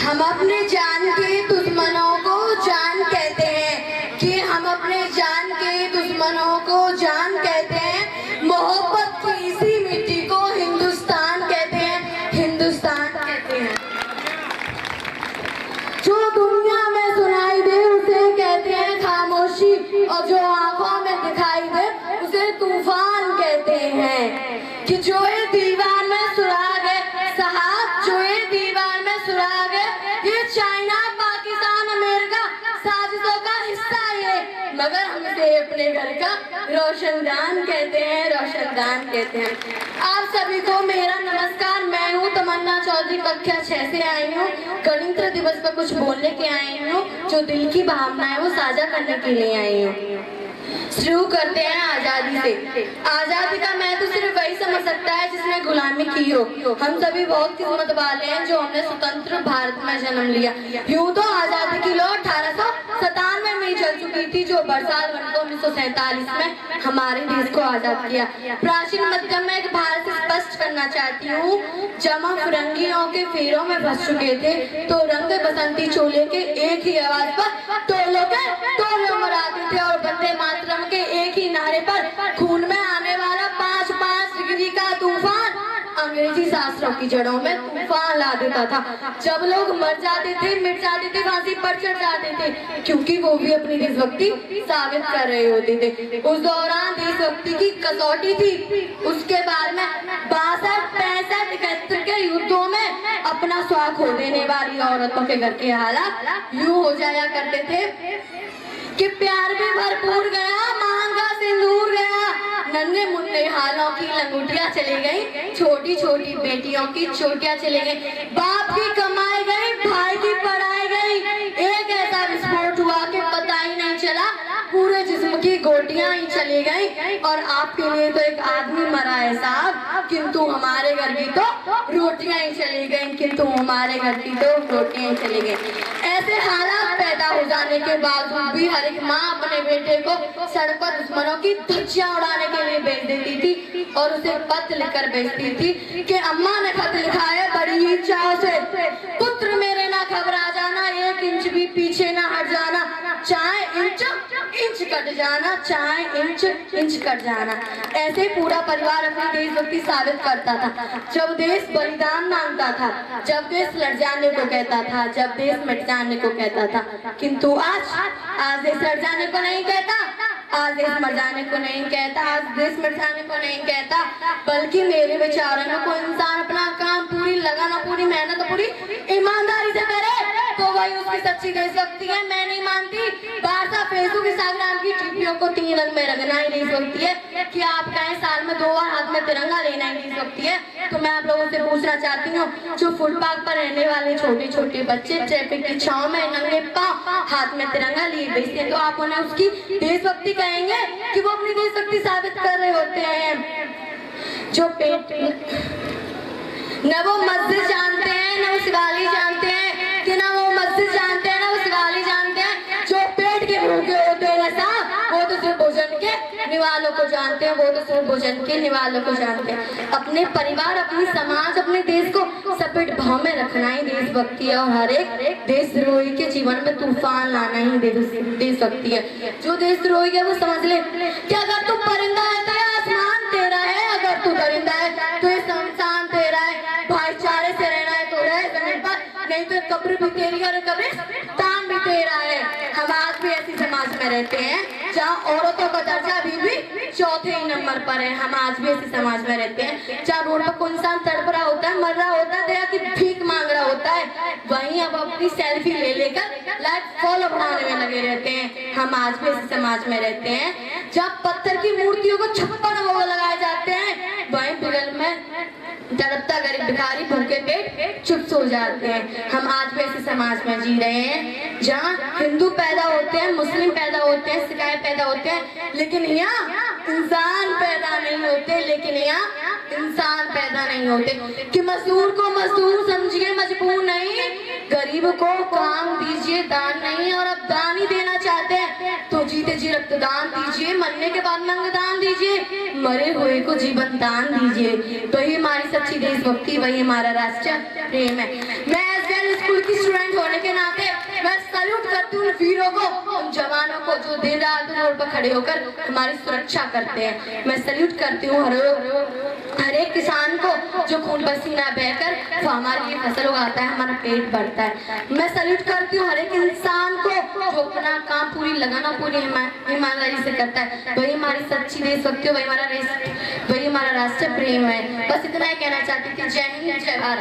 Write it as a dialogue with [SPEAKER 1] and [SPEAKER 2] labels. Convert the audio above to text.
[SPEAKER 1] हम अपने जान के दुश्मनों को जान कहते हैं कि हम अपने जान के दुश्मनों को जान कहते हैं। मोहब्बत की इसी मिट्टी को हिंदुस्तान कहते हैं, हिंदुस्तान कहते हैं। जो दुनिया में सुनाई दे उसे कहते हैं खामोशी, और जो आंखों में दिखाई दे उसे तूफान कहते हैं। कि जो ये दीवार में सुराग है साहब, जो ये दीवार में सुराग है, ये चाइना पाकिस्तान अमेरिका साजिशों का हिस्सा है, मगर हम इसे अपने घर का रोशनदान कहते हैं, रोशनदान कहते हैं। आप सभी को मेरा नमस्कार। मैं हूँ तमन्ना चौधरी, कक्षा 6 से आई हूँ। गणतंत्र दिवस पर कुछ बोलने के आई हूँ, जो दिल की भावना है वो साझा करने के लिए आई हूँ। शुरू करते हैं आजादी से। आजादी का मैं तो सिर्फ वही समझ सकता है जिसने गुलामी की हो। हम सभी बहुत किस्मत वाले हैं जो हमने स्वतंत्र भारत में जन्म लिया। यूं तो आजादी की लौ 1897 में जल चुकी थी, जो बरसात बन को 1947 में हमारे देश को आजाद किया। प्राचीन मध्यम में एक भारत से स्पष्ट करना चाहती हूँ, जब हम फिरंगियों के फेरों में फंस चुके थे तो रंग बसंती चोले के एक ही आवाज पर टोलों के टोले मराते थे, और वंदे मातरम के एक ही नारे पर खून में आने वाला 5-5 डिग्री का तूफान अंग्रेजी शास्त्रों की जड़ों में तूफान ला देता था। जब लोग मर जाते थे, मिट जाते थे, फांसी पर चढ़ जाते थे, क्योंकि वो भी अपनी देशभक्ति साबित कर रहे होते थे। उस दौरान देशभक्ति की कसौटी थी। उसके बाद में 62, 65, 71 के युद्धों में अपना स्वाद खो देने वाली औरतों के घर के हालात यूं हो जाया करते थे कि प्यार भी भरपूर गया, मांग का सिंदूर गया, नन्हे मुन्ने हालों की लंगोटियां चली गई, छोटी छोटी बेटियों की चोटियां चली गई, बाप की कमाई गई, भाई की पढ़ाई गई। एक ऐसा विस्फोट हुआ कि पता ही नहीं चला, पूरे जिस्म की गोटियां ही चली गई। और आपके लिए तो एक आदमी मरा है साहब, किंतु हमारे घर की तो रोटियां ही चली गई, किंतु हमारे घर की तो रोटियां ही चली गई। ऐसे हालात पैदा हो जाने के बावजूद भी हर एक माँ अपने बेटे को सड़क पर दुश्मनों की धज्जियां उड़ाने के लिए भेज देती थी, और उसे पत्र लिखकर भेजती थी कि अम्मा ने खत लिखा है बड़ी ही चाव से, पुत्र मेरे ना घबरा जाना, 1 इंच भी पीछे ना हट जाना, चाहे इंच इंच कट जाना, चाहे इंच इंच कट जाना। ऐसे पूरा परिवार अपनी देशभक्ति साबित करता था। जब देश बलिदान मांगता था, जब देश लड़ जाने को कहता था, जब देश मिट जाने को कहता था, किंतु आज देश लड़ जाने को नहीं कहता, आज देश मर जाने को नहीं कहता, आज देश मिट जाने को नहीं कहता, बल्कि मेरे विचारों में कोई इंसान अपना काम पूरी लगन और पूरी मेहनत और पूरी ईमानदारी से करे तो वही उसकी सच्ची देशभक्ति है। मैं नहीं मानती बारसा फेसबुक इंस्टाग्राम की टीपियों को 3 रंग में रंगना ही देशभक्ति है, कि आप कहें साल में 2 बार हाथ में तिरंगा लेना ही देशभक्ति है। तो मैं आप लोगों से पूछना चाहती हूँ, जो फुटपाथ पर रहने वाले छोटे छोटे बच्चे ट्रैफिक की छांव में नंगे पांव हाथ में तिरंगा लिए बेचते हैं, तो आप उन्हें उसकी देशभक्ति कहेंगे कि वो अपनी देशभक्ति साबित कर रहे होते हैं। जो पेट न वो मस्जिद जानते हैं, न वो शिवाली जानते हैं, कि ना वो मस्जिद जानते हैं, ना वो शिवाली जानते हैं। जो पेट के भूखे होते हैं साहब, वो तो सिर्फ भोजन के निवालों को जानते हैं, वो तो सिर्फ भोजन के निवालों को जानते हैं। अपने परिवार, अपनी समाज, अपने देश को सपेट भाव में रखना ही देशभक्ति है, और हर एक देशद्रोही के जीवन में तूफान लाना ही देशभक्ति है। जो देशद्रोही है वो समझ ले कि अगर तू परिंदा है तो ये आसमान तेरा है, अगर तू परिंदा है तो ये शमशान तेरा है, भाईचारे से रहना है तो रह जमीन पर, नहीं तो कब्र भी तेरी और कब्रिस्तान भी तेरा है। हम आज भी ऐसी समाज में रहते हैं जहाँ औरतों का दर्जा अभी भी 4थे नंबर पर है। हम आज भी ऐसी समाज में रहते हैं जहाँ रोड पर कोई इंसान तड़प रहा होता है, मर रहा होता है, दया की भीख मांग रहा होता है, वहीं अब अपनी सेल्फी ले लेकर लाइक फॉलो बनाने में लगे रहते हैं। हम आज भी ऐसी समाज में रहते हैं जहाँ पत्थर की मूर्तियों को 56 भोग लगाए जाते हैं, वहीं बगल में तड़पता गरीब भिखारी भूखे पेट चुप सो जाते हैं। हम आज भी ऐसे समाज में जी रहे हैं जहाँ हिंदू पैदा होते हैं, मुस्लिम पैदा होते हैं, सिखाए पैदा होते हैं, लेकिन यहाँ इंसान पैदा नहीं होते, लेकिन यहाँ इंसान पैदा नहीं होते। कि मजदूर को मजदूर समझिए, मजबूर नहीं, गरीब को काम दीजिए, दान नहीं। और अब दान ही देना चाहते हैं तो जीते जी रक्तदान दीजिए, मरने के बाद अंगदान दीजिए, मरे हुए को जीवन दान दीजिए। तो ये हमारी सच्ची देशभक्ति, वही हमारा राष्ट्रीय प्रेम है। मैं एसबीएन स्कूल की स्टूडेंट करती हूँ उन वीरों को, उन जवानों को जो दिन रात रोड पर खड़े होकर हमारी सुरक्षा करते हैं। मैं सैल्यूट करती हूँ हर एक किसान को जो खून पसीना बहकर वो हमारे लिए फसल उगाता है, हमारा पेट भरता है। मैं सैल्यूट करती हूँ हर एक इंसान को जो अपना काम पूरी लगाना पूरी ईमानदारी से करता है। वही हमारी सच्ची देशभक्ति, वही हमारा राष्ट्र प्रेम है। बस इतना ही कहना चाहती थी। जय हिंद, जय भारत।